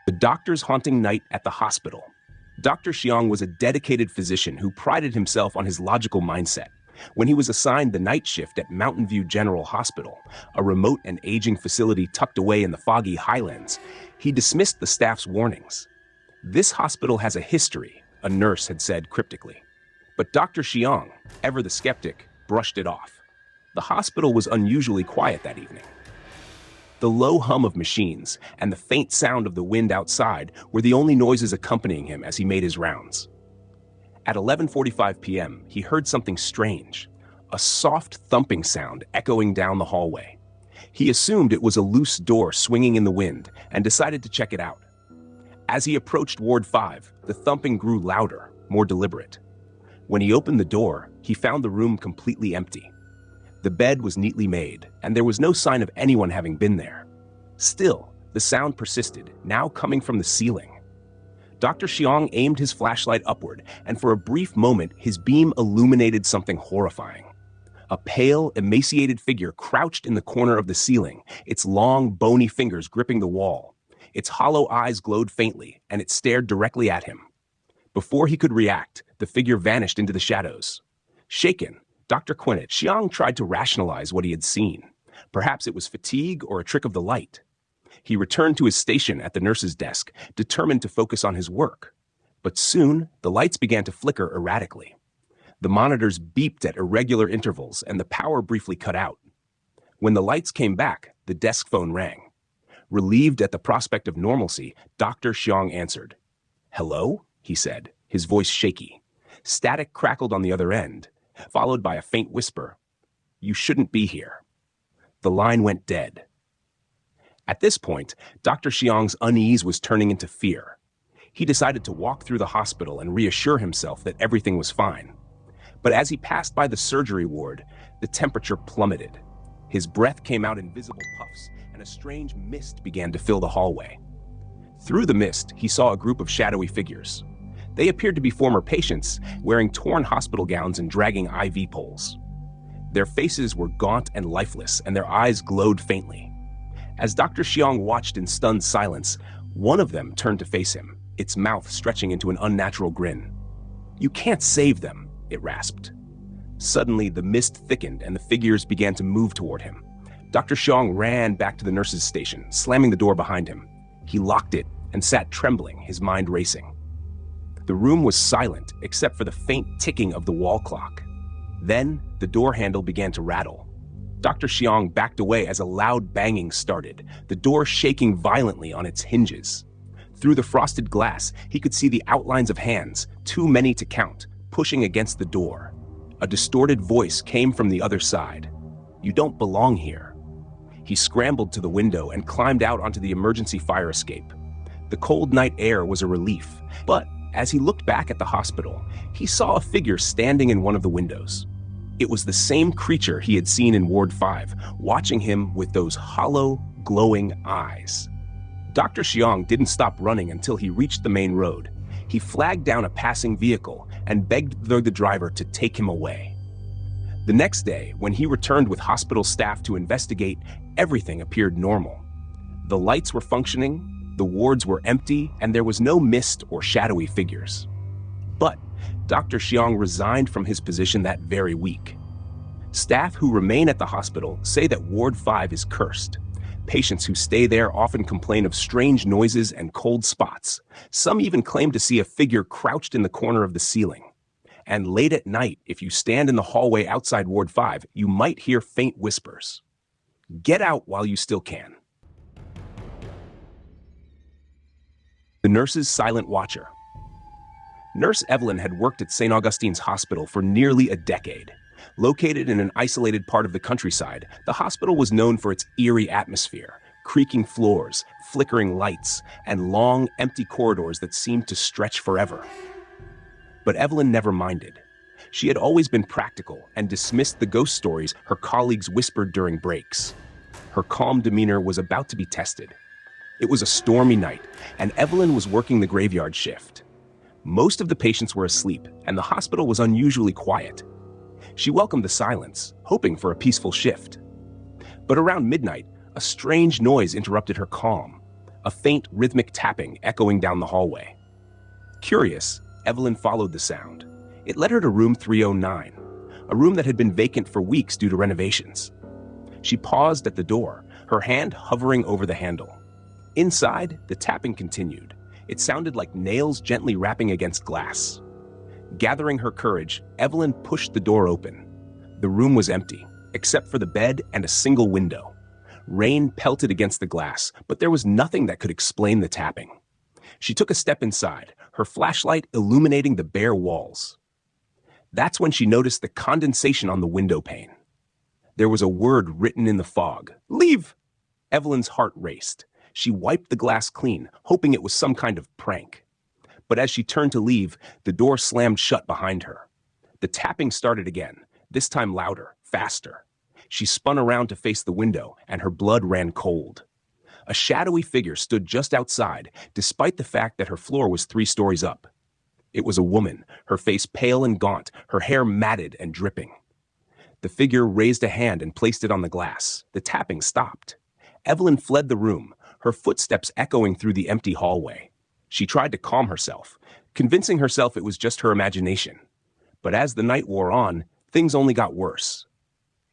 The doctor's haunting night at the hospital. Dr. Xiang was a dedicated physician who prided himself on his logical mindset. When he was assigned the night shift at Mountain View General Hospital, a remote and aging facility tucked away in the foggy highlands, he dismissed the staff's warnings. "This hospital has a history," a nurse had said cryptically. But Dr. Xiang, ever the skeptic, brushed it off. The hospital was unusually quiet that evening. The low hum of machines and the faint sound of the wind outside were the only noises accompanying him as he made his rounds. At 11:45 p.m., he heard something strange, a soft thumping sound echoing down the hallway. He assumed it was a loose door swinging in the wind and decided to check it out. As he approached Ward 5, the thumping grew louder, more deliberate. When he opened the door, he found the room completely empty. The bed was neatly made, and there was no sign of anyone having been there. Still, the sound persisted, now coming from the ceiling. Dr. Xiang aimed his flashlight upward, and for a brief moment, his beam illuminated something horrifying. A pale, emaciated figure crouched in the corner of the ceiling, its long, bony fingers gripping the wall. Its hollow eyes glowed faintly, and it stared directly at him. Before he could react, the figure vanished into the shadows. Shaken, Dr. Xiang tried to rationalize what he had seen. Perhaps it was fatigue or a trick of the light. He returned to his station at the nurse's desk, determined to focus on his work. But soon, the lights began to flicker erratically. The monitors beeped at irregular intervals, and the power briefly cut out. When the lights came back, the desk phone rang. Relieved at the prospect of normalcy, Dr. Xiang answered. "Hello?" he said, his voice shaky. Static crackled on the other end, followed by a faint whisper. "You shouldn't be here." The line went dead. At this point, Dr. Xiang's unease was turning into fear. He decided to walk through the hospital and reassure himself that everything was fine. But as he passed by the surgery ward, the temperature plummeted. His breath came out in visible puffs, and a strange mist began to fill the hallway. Through the mist, he saw a group of shadowy figures. They appeared to be former patients, wearing torn hospital gowns and dragging IV poles. Their faces were gaunt and lifeless, and their eyes glowed faintly. As Dr. Xiang watched in stunned silence, one of them turned to face him, its mouth stretching into an unnatural grin. "You can't save them," it rasped. Suddenly, the mist thickened and the figures began to move toward him. Dr. Xiang ran back to the nurse's station, slamming the door behind him. He locked it and sat trembling, his mind racing. The room was silent, except for the faint ticking of the wall clock. Then, the door handle began to rattle. Dr. Xiang backed away as a loud banging started, the door shaking violently on its hinges. Through the frosted glass, he could see the outlines of hands, too many to count, pushing against the door. A distorted voice came from the other side. "You don't belong here." He scrambled to the window and climbed out onto the emergency fire escape. The cold night air was a relief, but as he looked back at the hospital, he saw a figure standing in one of the windows. It was the same creature he had seen in Ward 5, watching him with those hollow, glowing eyes. Dr. Xiang didn't stop running until he reached the main road. He flagged down a passing vehicle and begged the driver to take him away. The next day, when he returned with hospital staff to investigate, everything appeared normal. The lights were functioning, the wards were empty, and there was no mist or shadowy figures. But Dr. Xiang resigned from his position that very week. Staff who remain at the hospital say that Ward 5 is cursed. Patients who stay there often complain of strange noises and cold spots. Some even claim to see a figure crouched in the corner of the ceiling. And late at night, if you stand in the hallway outside Ward 5, you might hear faint whispers. Get out while you still can. The nurse's silent watcher. Nurse Evelyn had worked at St. Augustine's Hospital for nearly a decade. Located in an isolated part of the countryside, the hospital was known for its eerie atmosphere, creaking floors, flickering lights, and long, empty corridors that seemed to stretch forever. But Evelyn never minded. She had always been practical and dismissed the ghost stories her colleagues whispered during breaks. Her calm demeanor was about to be tested. It was a stormy night, and Evelyn was working the graveyard shift. Most of the patients were asleep, and the hospital was unusually quiet. She welcomed the silence, hoping for a peaceful shift. But around midnight, a strange noise interrupted her calm. a faint, rhythmic tapping echoing down the hallway. Curious, Evelyn followed the sound. It led her to room 309, a room that had been vacant for weeks due to renovations. She paused at the door, her hand hovering over the handle. Inside, the tapping continued. It sounded like nails gently rapping against glass. Gathering her courage, Evelyn pushed the door open. The room was empty, except for the bed and a single window. Rain pelted against the glass, but there was nothing that could explain the tapping. She took a step inside, her flashlight illuminating the bare walls. That's when she noticed the condensation on the window pane. There was a word written in the fog. "Leave!" Evelyn's heart raced. She wiped the glass clean, hoping it was some kind of prank. But as she turned to leave, the door slammed shut behind her. The tapping started again, this time louder, faster. She spun around to face the window, and her blood ran cold. A shadowy figure stood just outside, despite the fact that her floor was 3 stories up. It was a woman, her face pale and gaunt, her hair matted and dripping. The figure raised a hand and placed it on the glass. The tapping stopped. Evelyn fled the room, her footsteps echoing through the empty hallway. She tried to calm herself, convincing herself it was just her imagination. But as the night wore on, things only got worse.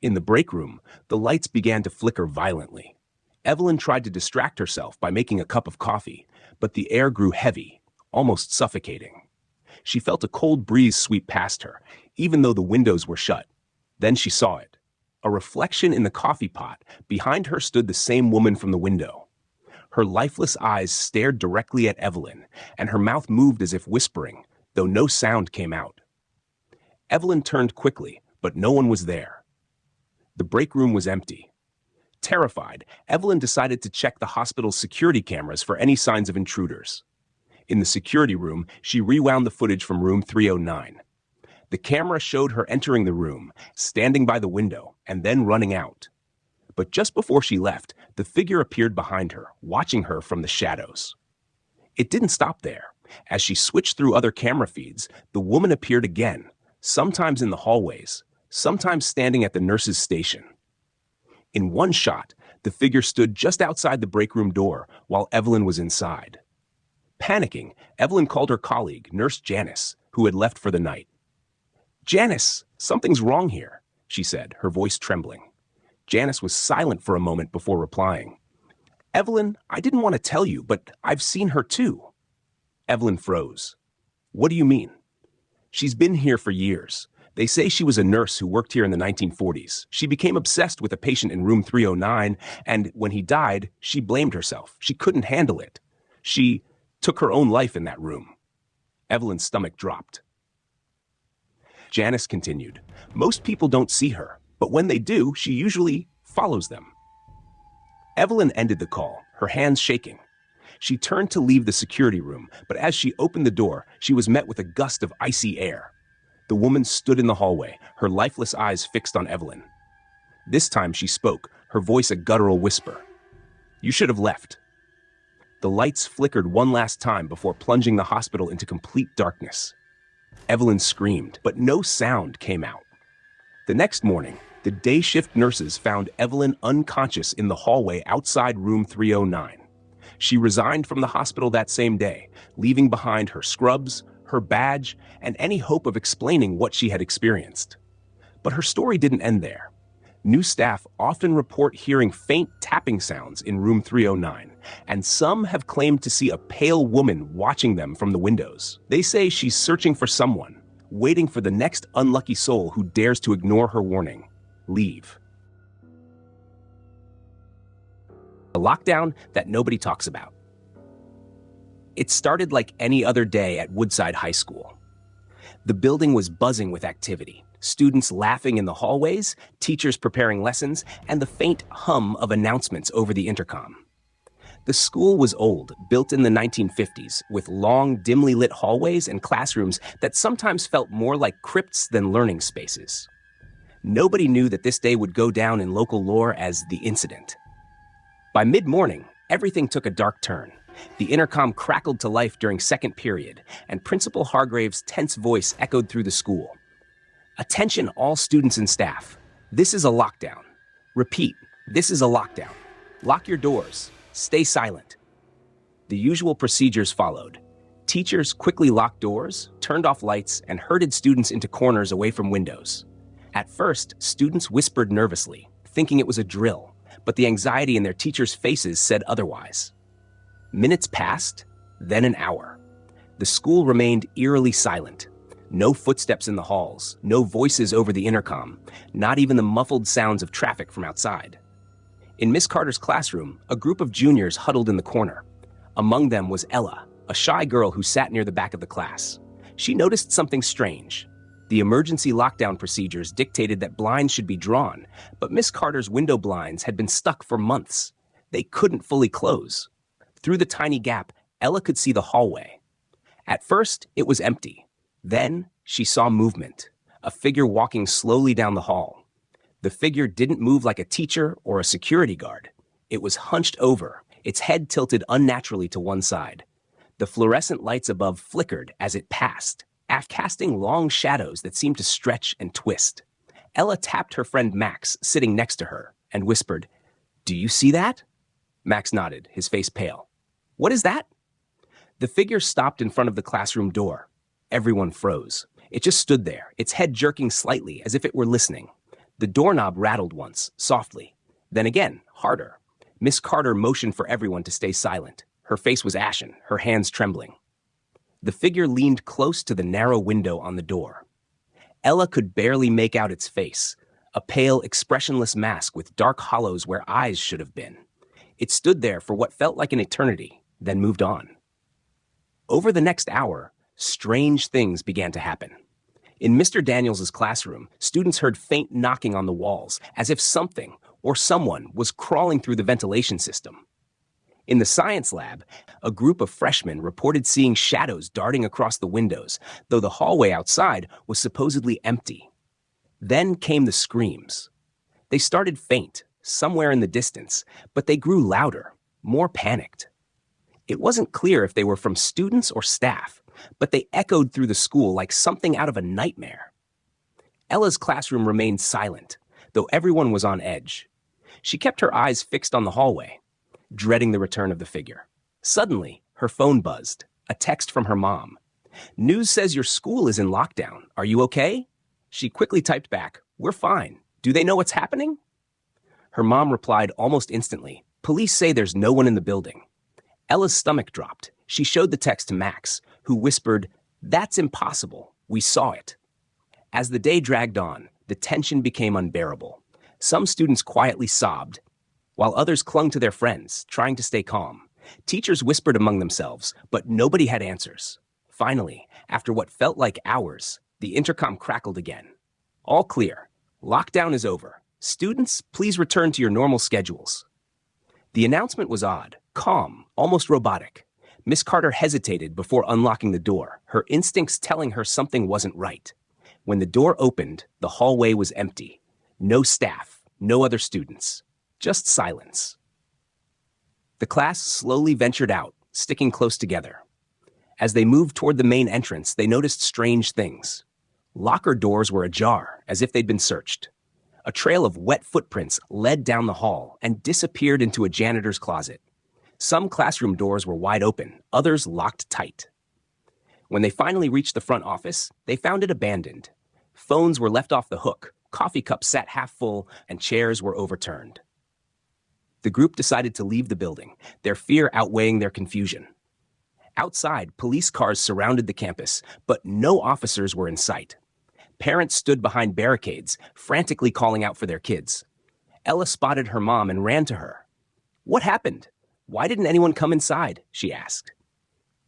In the break room, the lights began to flicker violently. Evelyn tried to distract herself by making a cup of coffee, but the air grew heavy, almost suffocating. She felt a cold breeze sweep past her, even though the windows were shut. Then she saw it. A reflection in the coffee pot. Behind her stood the same woman from the window. Her lifeless eyes stared directly at Evelyn, and her mouth moved as if whispering, though no sound came out. Evelyn turned quickly, but no one was there. The break room was empty. Terrified, Evelyn decided to check the hospital's security cameras for any signs of intruders. In the security room, she rewound the footage from room 309. The camera showed her entering the room, standing by the window, and then running out. But just before she left, the figure appeared behind her, watching her from the shadows. It didn't stop there. As she switched through other camera feeds, the woman appeared again, sometimes in the hallways, sometimes standing at the nurse's station. In one shot, the figure stood just outside the break room door while Evelyn was inside. Panicking, Evelyn called her colleague, Nurse Janice, who had left for the night. "Janice, something's wrong here," she said, her voice trembling. Janice was silent for a moment before replying. "Evelyn, I didn't want to tell you, but I've seen her too." Evelyn froze. "What do you mean?" "She's been here for years. They say she was a nurse who worked here in the 1940s. She became obsessed with a patient in room 309, and when he died, she blamed herself. She couldn't handle it. She took her own life in that room." Evelyn's stomach dropped. Janice continued, "Most people don't see her, but when they do, she usually follows them." Evelyn ended the call, her hands shaking. She turned to leave the security room, but as she opened the door, she was met with a gust of icy air. The woman stood in the hallway, her lifeless eyes fixed on Evelyn. This time she spoke, her voice a guttural whisper. "You should have left." The lights flickered one last time before plunging the hospital into complete darkness. Evelyn screamed, but no sound came out. The next morning, the day shift nurses found Evelyn unconscious in the hallway outside room 309. She resigned from the hospital that same day, leaving behind her scrubs, her badge, and any hope of explaining what she had experienced. But her story didn't end there. New staff often report hearing faint tapping sounds in room 309, and some have claimed to see a pale woman watching them from the windows. They say she's searching for someone, waiting for the next unlucky soul who dares to ignore her warning. Leave. A lockdown that nobody talks about. It started like any other day at Woodside High School. The building was buzzing with activity. Students laughing in the hallways, teachers preparing lessons, and the faint hum of announcements over the intercom. The school was old, built in the 1950s, with long, dimly lit hallways and classrooms that sometimes felt more like crypts than learning spaces. Nobody knew that this day would go down in local lore as the incident. By mid-morning, everything took a dark turn. The intercom crackled to life during second period, and Principal Hargrave's tense voice echoed through the school. "Attention all students and staff. This is a lockdown. Repeat, this is a lockdown. Lock your doors. Stay silent." The usual procedures followed. Teachers quickly locked doors, turned off lights, and herded students into corners away from windows. At first, students whispered nervously, thinking it was a drill, but the anxiety in their teachers' faces said otherwise. Minutes passed, then an hour. The school remained eerily silent. No footsteps in the halls, no voices over the intercom, not even the muffled sounds of traffic from outside. In Miss Carter's classroom, a group of juniors huddled in the corner. Among them was Ella, a shy girl who sat near the back of the class. She noticed something strange. The emergency lockdown procedures dictated that blinds should be drawn, but Miss Carter's window blinds had been stuck for months. They couldn't fully close. Through the tiny gap, Ella could see the hallway. At first, it was empty. Then, she saw movement, a figure walking slowly down the hall. The figure didn't move like a teacher or a security guard. It was hunched over, its head tilted unnaturally to one side. The fluorescent lights above flickered as it passed, casting long shadows that seemed to stretch and twist. Ella tapped her friend Max, sitting next to her, and whispered, "Do you see that?" Max nodded, his face pale. "What is that?" The figure stopped in front of the classroom door. Everyone froze. It just stood there, its head jerking slightly as if it were listening. The doorknob rattled once, softly. Then again, harder. Miss Carter motioned for everyone to stay silent. Her face was ashen, her hands trembling. The figure leaned close to the narrow window on the door. Ella could barely make out its face, a pale, expressionless mask with dark hollows where eyes should have been. It stood there for what felt like an eternity, then moved on. Over the next hour, strange things began to happen. In Mr. Daniels's classroom, students heard faint knocking on the walls, as if something or someone was crawling through the ventilation system. In the science lab, a group of freshmen reported seeing shadows darting across the windows, though the hallway outside was supposedly empty. Then came the screams. They started faint, somewhere in the distance, but they grew louder, more panicked. It wasn't clear if they were from students or staff, but they echoed through the school like something out of a nightmare. Ella's classroom remained silent, though everyone was on edge. She kept her eyes fixed on the hallway, dreading the return of the figure. Suddenly, her phone buzzed, a text from her mom. "News says your school is in lockdown. Are you okay?" She quickly typed back, "We're fine. Do they know what's happening?" Her mom replied almost instantly, "Police say there's no one in the building." Ella's stomach dropped. She showed the text to Max, who whispered, "That's impossible. We saw it." As the day dragged on, the tension became unbearable. Some students quietly sobbed, while others clung to their friends, trying to stay calm. Teachers whispered among themselves, but nobody had answers. Finally, after what felt like hours, the intercom crackled again. "All clear. Lockdown is over. Students, please return to your normal schedules." The announcement was odd, calm, almost robotic. Miss Carter hesitated before unlocking the door, her instincts telling her something wasn't right. When the door opened, the hallway was empty. No staff, no other students, just silence. The class slowly ventured out, sticking close together. As they moved toward the main entrance, they noticed strange things. Locker doors were ajar, as if they'd been searched. A trail of wet footprints led down the hall and disappeared into a janitor's closet. Some classroom doors were wide open, others locked tight. When they finally reached the front office, they found it abandoned. Phones were left off the hook, coffee cups sat half full, and chairs were overturned. The group decided to leave the building, their fear outweighing their confusion. Outside, police cars surrounded the campus, but no officers were in sight. Parents stood behind barricades, frantically calling out for their kids. Ella spotted her mom and ran to her. "What happened? Why didn't anyone come inside?" she asked.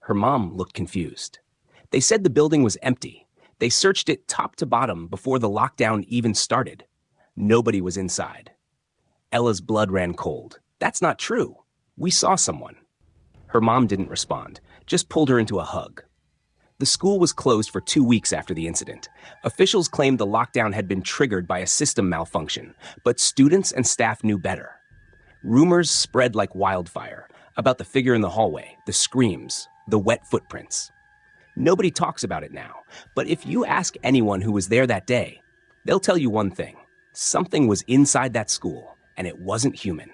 Her mom looked confused. "They said the building was empty. They searched it top to bottom before the lockdown even started. Nobody was inside." Ella's blood ran cold. "That's not true. We saw someone." Her mom didn't respond, just pulled her into a hug. The school was closed for 2 weeks after the incident. Officials claimed the lockdown had been triggered by a system malfunction, but students and staff knew better. Rumors spread like wildfire about the figure in the hallway, the screams, the wet footprints. Nobody talks about it now, but if you ask anyone who was there that day, they'll tell you one thing. Something was inside that school, and it wasn't human.